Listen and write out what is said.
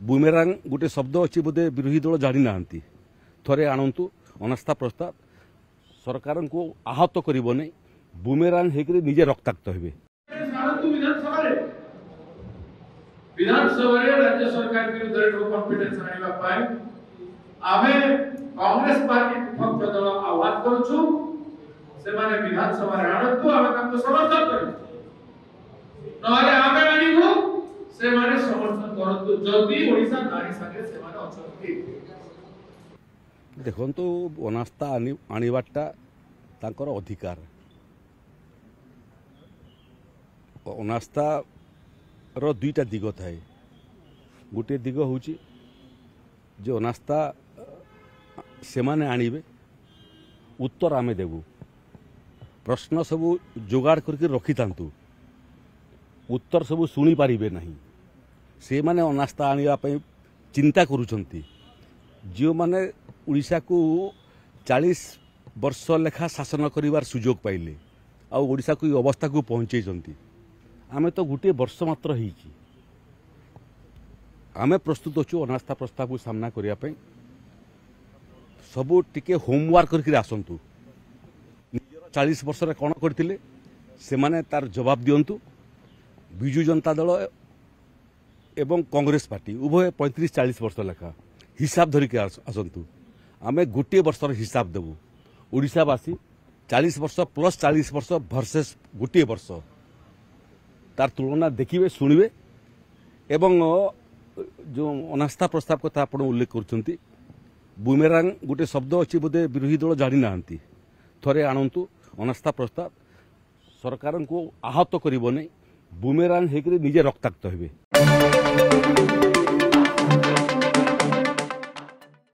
Boomerang गोटे शब्द अच्छी बोधे विरोधी दल जानी ना थरे आणतु अनास्था प्रस्ताव सरकार को आहत करिबो नै बुमेरांग हेकरे निजे रक्ताक्त हेबे। विधानसभा राज्य सरकार विरुद्ध कॉन्फिडेंस आनिबा पाए आमे कांग्रेस पार्टी पक्ष दल आह्वान करूछु से माने विधानसभा आणतु आमे ताको समर्थन करू नहले आमे आनिबु से माने समर्थन करतु जदी ओडिसा नारी संगे से माने अछंती। देखंतु अनास्था आनिबाटा तांकर अधिकार अनास्था रो दुईटा दिग थाए गोटे दिग होची जो अनास्था से माने आनिबे उत्तर आमे देबू प्रश्न सबू जोगाड़ करके रखी थांतु उत्तर सबू शुणी पारिबे नहीं से माने अनास्था आनिबा पई चिंता करूछंती जो माने उड़ीसा को 40 वर्ष लेखा शासन करिवार सुजोग पाइले आ ओडिशा को अवस्था को पहुंचे आमे तो गोटे वर्ष मात्र होईची आमे प्रस्तुत अच्छु अनास्था प्रस्ताव को सामना करिया पई सबू टिके होमवर्क करके आसंतु 40 वर्ष रे कोन करथिले से माने तार जवाब दियंतु बिजू जनता दल एवं कांग्रेस पार्टी उभय 35-40 वर्ष लेखा हिसाब धरिके आसंतु आमे गोटे वर्ष हिसाब देबू ओडिशावासी 40 वर्ष प्लस 40 वर्ष वर्सेस गोटे वर्ष तार तुलना देखिए शुणवे एवं जो अनास्था प्रस्ताव कथा आप उल्लेख कर बुमेरांग गोटे शब्द अच्छी बोधे विरोधी दल जानी ना थरे आणतु अनास्था प्रस्ताव सरकार को आहत करिबो नै बुमेरांग हेकरे निजे रक्ताक्त हेबे।